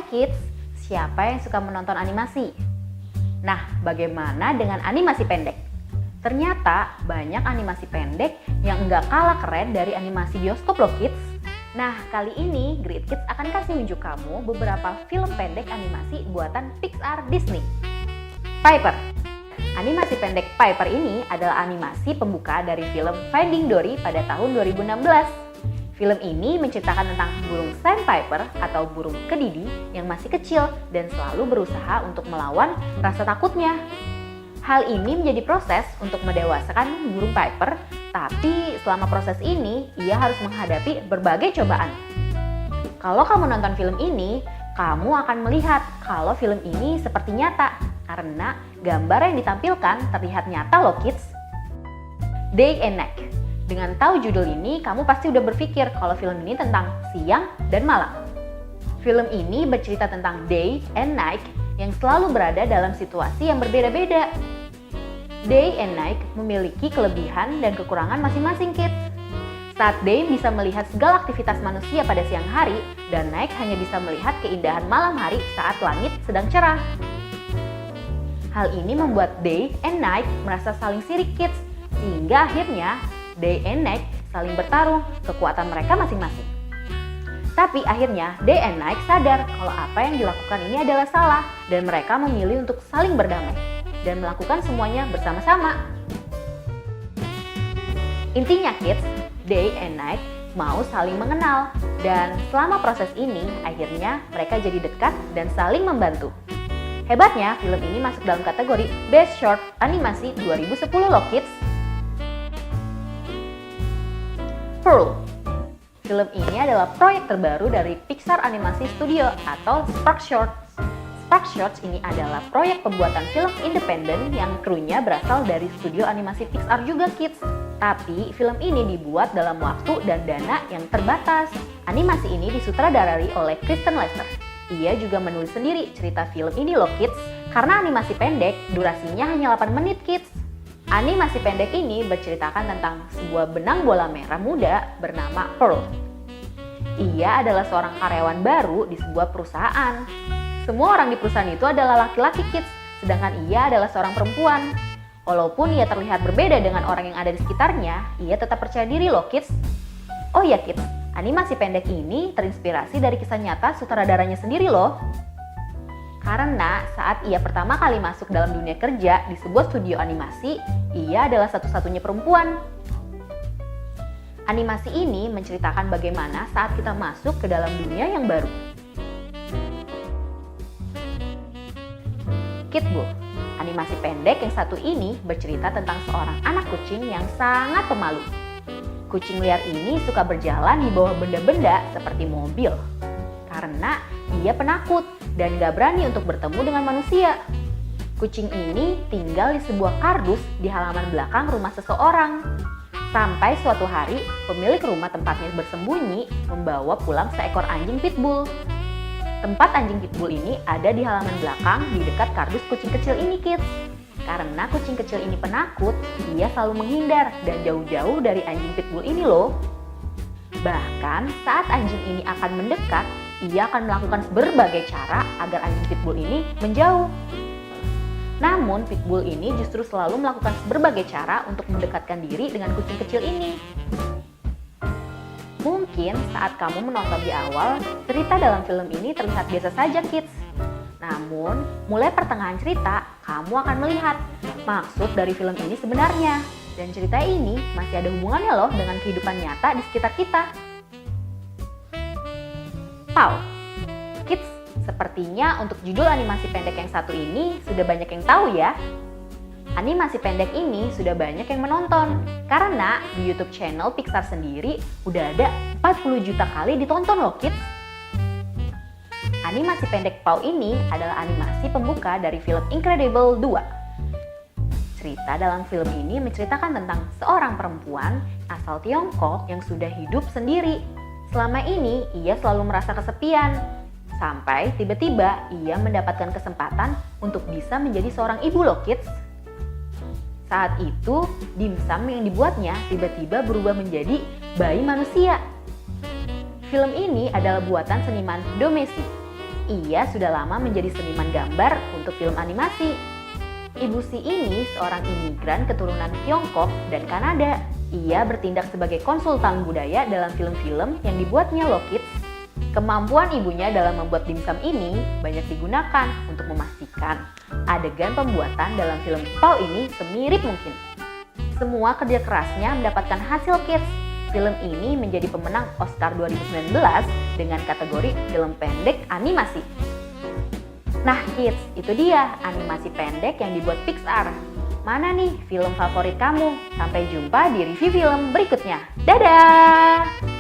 kids, siapa yang suka menonton animasi? Nah, bagaimana dengan animasi pendek? Ternyata banyak animasi pendek yang nggak kalah keren dari animasi bioskop loh kids. Nah, kali ini Great Kids akan kasih unjuk kamu beberapa film pendek animasi buatan Pixar Disney. Piper. Animasi pendek Piper ini adalah animasi pembuka dari film Finding Dory pada tahun 2016. Film ini menceritakan tentang burung sandpiper atau burung kedidi yang masih kecil dan selalu berusaha untuk melawan rasa takutnya. Hal ini menjadi proses untuk mendewasakan burung Piper, tapi selama proses ini ia harus menghadapi berbagai cobaan. Kalau kamu nonton film ini, kamu akan melihat kalau film ini seperti nyata karena gambar yang ditampilkan terlihat nyata loh kids. Day and Night. Dengan tahu judul ini, kamu pasti udah berpikir kalau film ini tentang siang dan malam. Film ini bercerita tentang Day and Night yang selalu berada dalam situasi yang berbeda-beda. Day and Night memiliki kelebihan dan kekurangan masing-masing kids. Saat Day bisa melihat segala aktivitas manusia pada siang hari, dan Night hanya bisa melihat keindahan malam hari saat langit sedang cerah. Hal ini membuat Day and Night merasa saling sirik kids, sehingga akhirnya Day and Night saling bertarung kekuatan mereka masing-masing. Tapi akhirnya Day and Night sadar kalau apa yang dilakukan ini adalah salah dan mereka memilih untuk saling berdamai dan melakukan semuanya bersama-sama. Intinya kids, Day and Night mau saling mengenal dan selama proses ini akhirnya mereka jadi dekat dan saling membantu. Hebatnya film ini masuk dalam kategori Best Short Animasi 2010 loh kids. Pearl. Film ini adalah proyek terbaru dari Pixar Animasi Studio atau Spark Shorts. Spark Shorts ini adalah proyek pembuatan film independen yang krunya berasal dari studio animasi Pixar juga kids. Tapi film ini dibuat dalam waktu dan dana yang terbatas. Animasi ini disutradarai oleh Kristen Lester. Ia juga menulis sendiri cerita film ini loh kids. Karena animasi pendek, durasinya hanya 8 menit kids. Animasi pendek ini berceritakan tentang sebuah benang bola merah muda bernama Pearl. Ia adalah seorang karyawan baru di sebuah perusahaan. Semua orang di perusahaan itu adalah laki-laki kids, sedangkan ia adalah seorang perempuan. Walaupun ia terlihat berbeda dengan orang yang ada di sekitarnya, ia tetap percaya diri loh kids. Oh ya kids, animasi pendek ini terinspirasi dari kisah nyata sutradaranya sendiri loh. Karena saat ia pertama kali masuk dalam dunia kerja di sebuah studio animasi, ia adalah satu-satunya perempuan. Animasi ini menceritakan bagaimana saat kita masuk ke dalam dunia yang baru. Kid Bull. Animasi pendek yang satu ini bercerita tentang seorang anak kucing yang sangat pemalu. Kucing liar ini suka berjalan di bawah benda-benda seperti mobil. Karena ia penakut dan gak berani untuk bertemu dengan manusia. Kucing ini tinggal di sebuah kardus di halaman belakang rumah seseorang. Sampai suatu hari, pemilik rumah tempatnya bersembunyi membawa pulang seekor anjing pitbull. Tempat anjing pitbull ini ada di halaman belakang di dekat kardus kucing kecil ini kids. Karena kucing kecil ini penakut, ia selalu menghindar dan jauh-jauh dari anjing pitbull ini loh. Bahkan saat anjing ini akan mendekat, ia akan melakukan berbagai cara agar anjing pitbull ini menjauh. Namun pitbull ini justru selalu melakukan berbagai cara untuk mendekatkan diri dengan kucing kecil ini. Mungkin saat kamu menonton di awal, cerita dalam film ini terlihat biasa saja kids. Namun, mulai pertengahan cerita, kamu akan melihat maksud dari film ini sebenarnya. Dan cerita ini masih ada hubungannya loh dengan kehidupan nyata di sekitar kita. Paw. Kids, sepertinya untuk judul animasi pendek yang satu ini sudah banyak yang tahu ya. Animasi pendek ini sudah banyak yang menonton. Karena di YouTube channel Pixar sendiri udah ada 40 juta kali ditonton loh kids. Animasi pendek Paw ini adalah animasi pembuka dari film Incredible 2. Cerita dalam film ini menceritakan tentang seorang perempuan asal Tiongkok yang sudah hidup sendiri. Selama ini ia selalu merasa kesepian. Sampai tiba-tiba ia mendapatkan kesempatan untuk bisa menjadi seorang ibu loh kids. Saat itu dimsum yang dibuatnya tiba-tiba berubah menjadi bayi manusia. Film ini adalah buatan seniman domestik. ia sudah lama menjadi seniman gambar untuk film animasi. Ibu Si ini seorang imigran keturunan Tiongkok dan Kanada. Ia bertindak sebagai konsultan budaya dalam film-film yang dibuatnya loh kids. Kemampuan ibunya dalam membuat dimsum ini banyak digunakan untuk memastikan adegan pembuatan dalam film Paul ini semirip mungkin. Semua kerja kerasnya mendapatkan hasil kids. Film ini menjadi pemenang Oscar 2019 dengan kategori film pendek animasi. Nah kids, itu dia animasi pendek yang dibuat Pixar. Mana nih film favorit kamu? Sampai jumpa di review film berikutnya. Dadah!